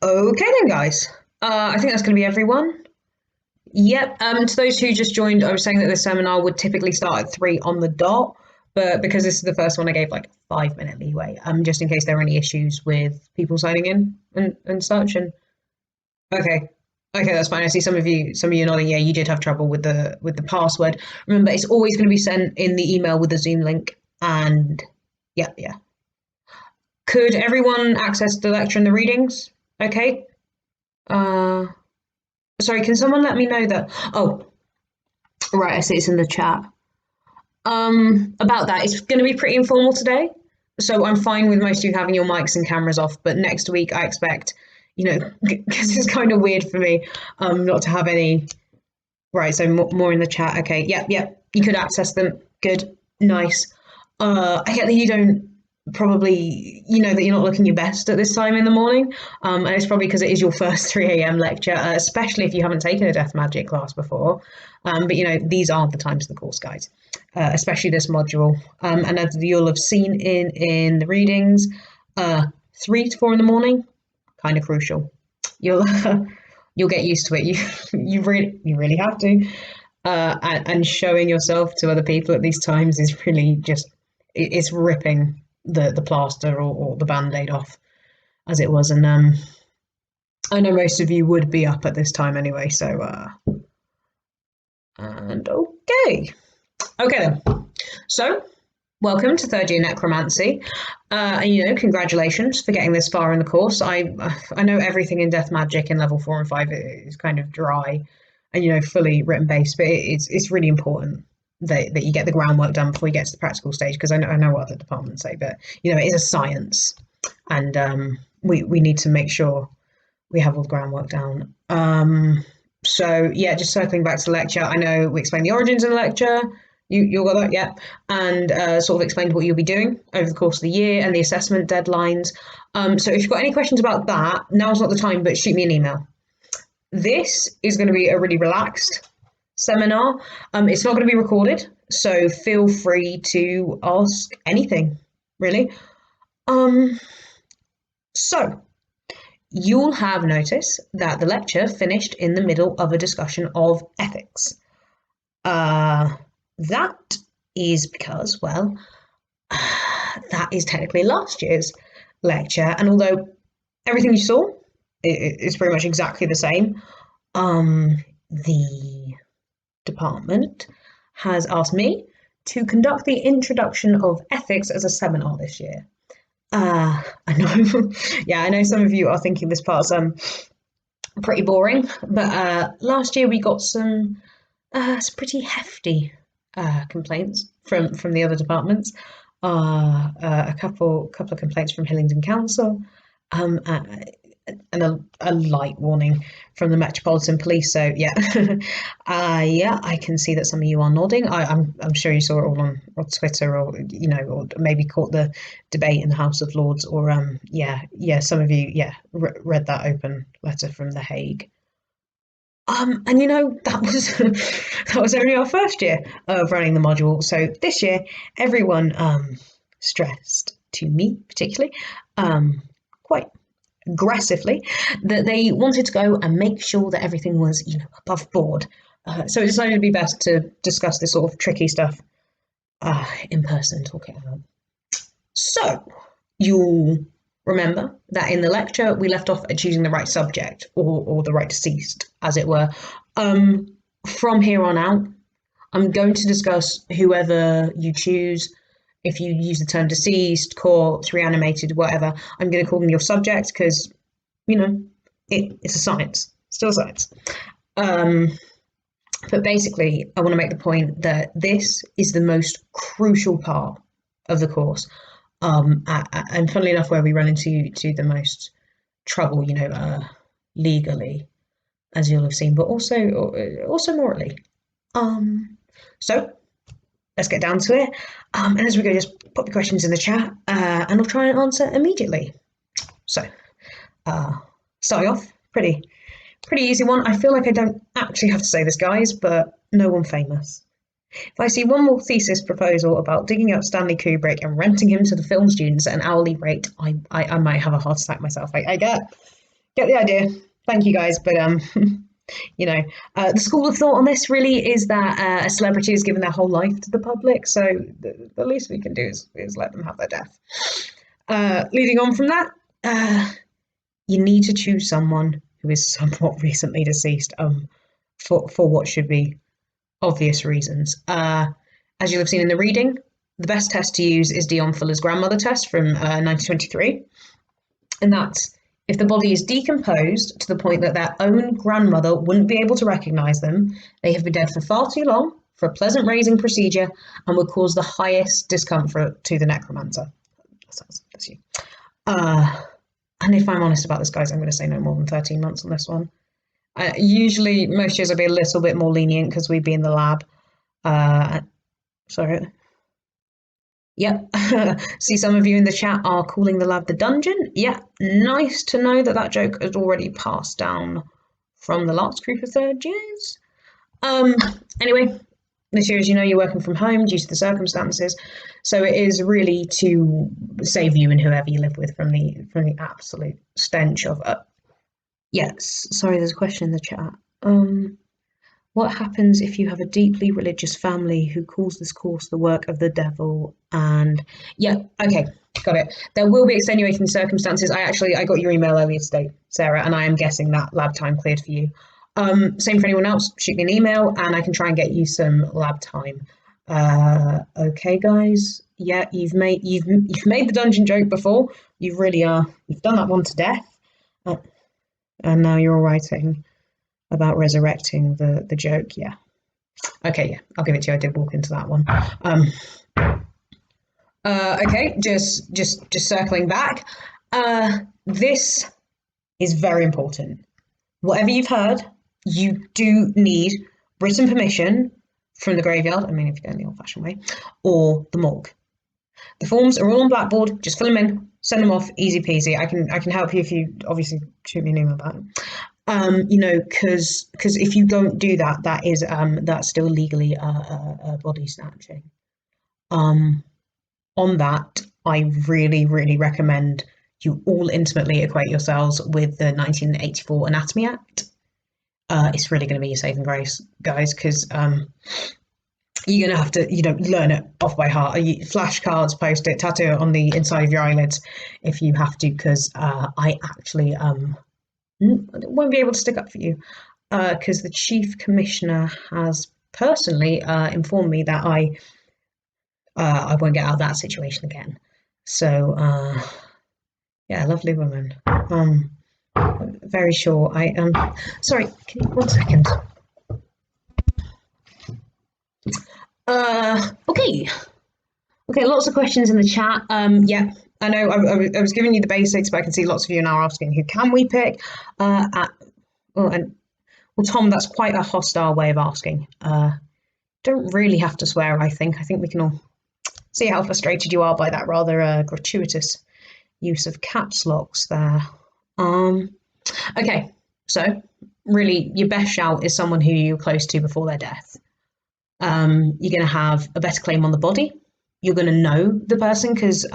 Okay then, guys. I think that's going to be everyone. Yep. To those who just joined, I was saying that the seminar would typically start at 3 on the dot, but because this is the first one, I gave like 5 minute leeway. Just in case there are any issues with people signing in and such. And okay, okay, that's fine. I see some of you nodding. Yeah, you did have trouble with the password. Remember, it's always going to be sent in the email with the Zoom link. And yeah, yeah. Could everyone access the lecture and the readings? Okay. Uh, Sorry, can someone let me know that? Oh, right, I see it's in the chat. About that, it's going to be pretty informal today, so I'm fine with most of you having your mics and cameras off. But next week, I expect, because it's kind of weird for me, not to have any. Right, so more in the chat. Okay, yep, yep. You could access them. Good, nice. I get that you don't probably, you know that you're not looking your best at this time in the morning, and it's probably because it is your first 3 a.m. lecture, especially if you haven't taken a death magic class before. But these are the times of the course, guys, especially this module. And as you'll have seen in the readings, 3 to 4 in the morning, kind of crucial. You'll you'll get used to it. You really have to. And showing yourself to other people at these times is really just it's ripping the plaster or the band-aid off, as it was. And I know most of you would be up at this time anyway, so and okay then. So welcome to third year necromancy. And congratulations for getting this far in the course. I know everything in death magic in level 4 and 5 is kind of dry and fully written based, but it's really important that you get the groundwork done before you get to the practical stage, because I know what other departments say, but it is a science, and we need to make sure we have all the groundwork down. So yeah, just circling back to the lecture, I know we explained the origins in the lecture. You got that, yeah, and sort of explained what you'll be doing over the course of the year and the assessment deadlines. So if you've got any questions about that, now's not the time, but shoot me an email. This is going to be a really relaxed seminar. It's not going to be recorded, so feel free to ask anything, really. So you'll have noticed that the lecture finished in the middle of a discussion of ethics. That is because, well, that is technically last year's lecture, and although everything you saw is pretty much exactly the same, the department has asked me to conduct the introduction of ethics as a seminar this year. I know, yeah, I know some of you are thinking this part's pretty boring, but last year we got some pretty hefty complaints from the other departments. A couple of complaints from Hillingdon Council, and a light warning from the Metropolitan Police. So yeah, yeah, I can see that some of you are nodding. I'm sure you saw it all on Twitter, or or maybe caught the debate in the House of Lords, or yeah, some of you read that open letter from The Hague. And that was that was only our first year of running the module. So this year, everyone stressed to me particularly, quite aggressively, that they wanted to go and make sure that everything was above board. So it decided to be best to discuss this sort of tricky stuff in person, talk it out. So you'll remember that in the lecture we left off at choosing the right subject, or the right deceased, as it were. From here on out, I'm going to discuss whoever you choose. If you use the term deceased, corpse, reanimated, whatever, I'm going to call them your subject, because it's a science, still science. But basically, I want to make the point that this is the most crucial part of the course. And funnily enough, where we run into the most trouble, legally, as you'll have seen, but also morally. So let's get down to it. And as we go, just pop your questions in the chat, and I'll try and answer immediately. So, starting off, pretty easy one. I feel like I don't actually have to say this, guys, but no one famous. If I see one more thesis proposal about digging up Stanley Kubrick and renting him to the film students at an hourly rate, I might have a heart attack myself. I get Get the idea. Thank you guys, but you know, the school of thought on this really is that a celebrity is given their whole life to the public, so the least we can do is let them have their death. Leading on from that, you need to choose someone who is somewhat recently deceased, for what should be obvious reasons. As you'll have seen in the reading, the best test to use is Dion Fuller's grandmother test from 1923, and that's if the body is decomposed to the point that their own grandmother wouldn't be able to recognise them, they have been dead for far too long for a pleasant raising procedure and would cause the highest discomfort to the necromancer. That's you. And if I'm honest about this, guys, I'm going to say no more than 13 months on this one. Usually, most years I'd be a little bit more lenient because we'd be in the lab. Sorry. Yep. See, some of you in the chat are calling the lab the dungeon. Yeah, nice to know that that joke has already passed down from the last group of third years. Anyway, this year, as you know, you're working from home due to the circumstances, so it is really to save you and whoever you live with from the absolute stench of it. Yes, sorry, there's a question in the chat. What happens if you have a deeply religious family who calls this course the work of the devil? And yeah, okay, got it. There will be extenuating circumstances. I got your email earlier today, Sarah, and I am guessing that lab time cleared for you. Same for anyone else. Shoot me an email, and I can try and get you some lab time. Okay, guys. Yeah, you've made the dungeon joke before. You really are. You've done that one to death, and now you're all writing about resurrecting the joke. Yeah. Okay, yeah, I'll give it to you. I did walk into that one. Okay, just circling back. This is very important. Whatever you've heard, you do need written permission from the graveyard, I mean, if you're going the old-fashioned way, or the morgue. The forms are all on Blackboard. Just fill them in, send them off, easy peasy. I can help you if you obviously shoot me an email about it. You know, because if you don't do that, that's still legally a body snatching. On that, I really, really recommend you all intimately equate yourselves with the 1984 Anatomy Act. It's really going to be your saving grace, guys, because you're going to have to, learn it off by heart. Flashcards, post it, tattoo it on the inside of your eyelids if you have to, because I actually won't be able to stick up for you, because the Chief Commissioner has personally informed me that I won't get out of that situation again. So, yeah, lovely woman. Very sure. Sorry, can you 1 second? Okay. Okay, lots of questions in the chat. Yeah, I know I was giving you the basics, but I can see lots of you now asking who can we pick? Tom, that's quite a hostile way of asking. Don't really have to swear, I think. I think we can all see how frustrated you are by that rather gratuitous use of caps locks there. Okay, so really your best shout is someone who you're close to before their death. You're going to have a better claim on the body. You're going to know the person because,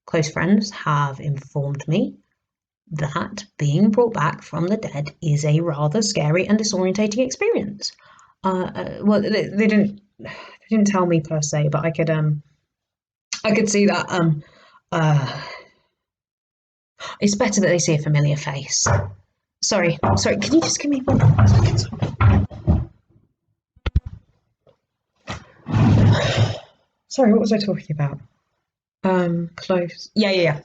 close friends have informed me that being brought back from the dead is a rather scary and disorientating experience. Well, they didn't tell me per se, but I could see that it's better that they see a familiar face. Sorry, can you just give me 1 second? Sorry, what was I talking about? Close. Yeah.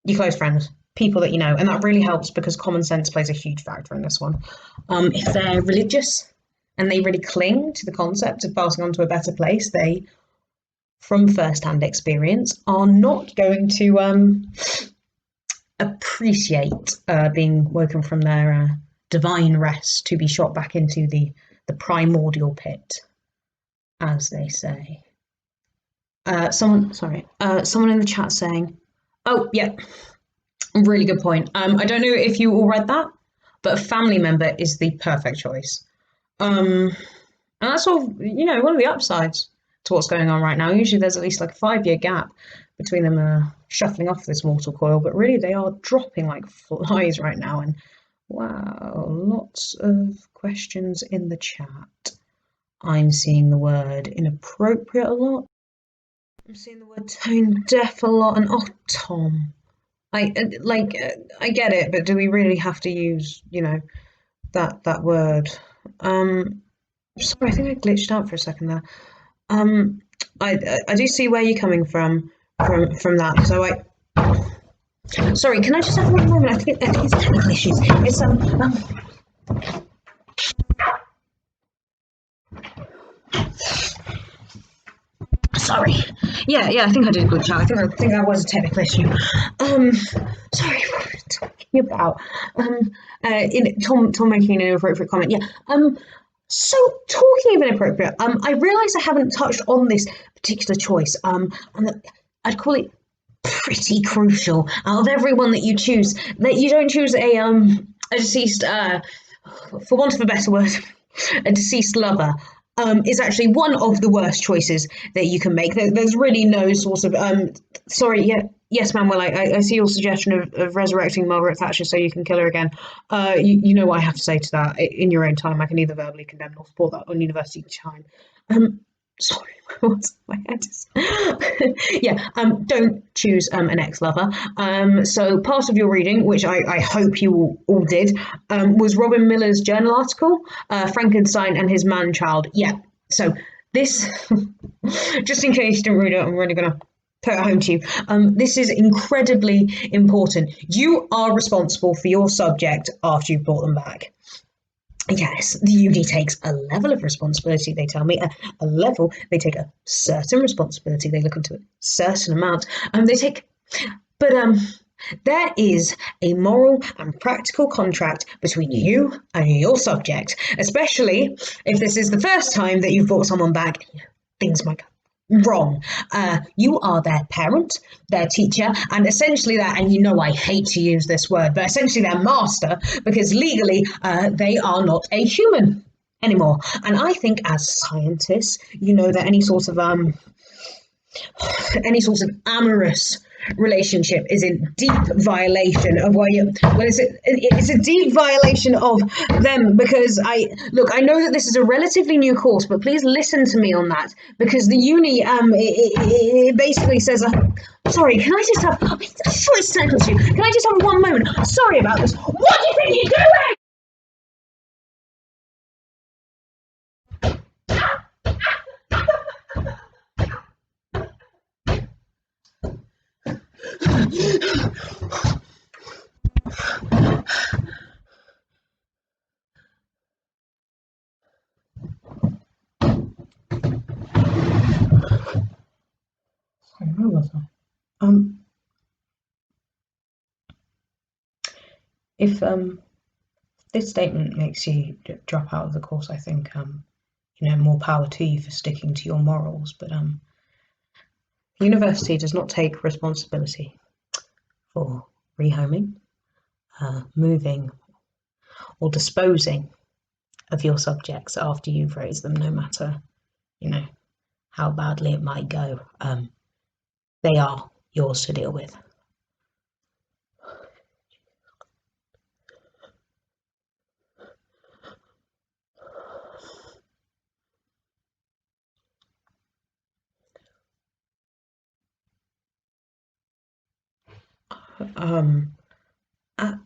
Your close friends, people that you know, and that really helps because common sense plays a huge factor in this one. If they're religious and they really cling to the concept of passing on to a better place, they, from first-hand experience, are not going to appreciate being woken from their divine rest to be shot back into the primordial pit, as they say. Someone in the chat saying, oh yeah, really good point. I don't know if you all read that, but a family member is the perfect choice. And that's all, one of the upsides to what's going on right now. Usually there's at least like a 5-year gap between them are shuffling off this mortal coil, but really they are dropping like flies right now. And wow, lots of questions in the chat. I'm seeing the word inappropriate a lot. I'm seeing the word tone deaf a lot, and oh, Tom. I get it, but do we really have to use, that word? Sorry, I think I glitched out for a second there. I do see where you're coming from that. So sorry, can I just have one moment? I think it's technical issues. It's sorry. Yeah, I think I did glitch out. I think that was a technical issue. Sorry, what were we talking about? Tom making an inappropriate comment. Yeah. So talking of inappropriate, I realise I haven't touched on this particular choice. And I'd call it pretty crucial. Out of everyone that you choose, that you don't choose a deceased, for want of a better word, a deceased lover. Is actually one of the worst choices that you can make. There's really no sort of sorry, yeah, yes, Manuel. I see your suggestion of resurrecting Margaret Thatcher so you can kill her again. You know what I have to say to that in your own time. I can either verbally condemn or support that on university time. Sorry, what's my head is. Yeah, don't choose an ex-lover. So part of your reading, which I hope you all did, was Robin Miller's journal article, Frankenstein and His Man-Child. Yeah, so this, just in case you didn't read it, I'm really going to put it home to you. This is incredibly important. You are responsible for your subject after you've brought them back. Yes, the uni takes a level of responsibility, they tell me. A level, they take a certain responsibility, they look into a certain amount. But there is a moral and practical contract between you and your subject, especially if this is the first time that you've brought someone back. Things might go wrong. You are their parent, their teacher, and essentially and I hate to use this word, but essentially their master, because legally they are not a human anymore. And I think as scientists, that any sort of amorous relationship is in deep violation of it's a deep violation of them, because I know that this is a relatively new course, but please listen to me on that, because the uni it basically says sorry, can I just have a short sentence to you? Can I just have one moment? Sorry about this. What do you think you're doing? Where was I? If this statement makes you drop out of the course, I think more power to you for sticking to your morals. But the university does not take responsibility for rehoming, moving, or disposing of your subjects after you've raised them, no matter how badly it might go. They are yours to deal with. And I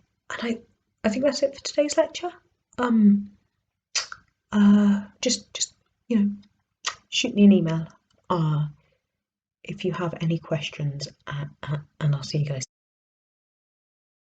think that's it for today's lecture. Just shoot me an email if you have any questions, and I'll see you guys.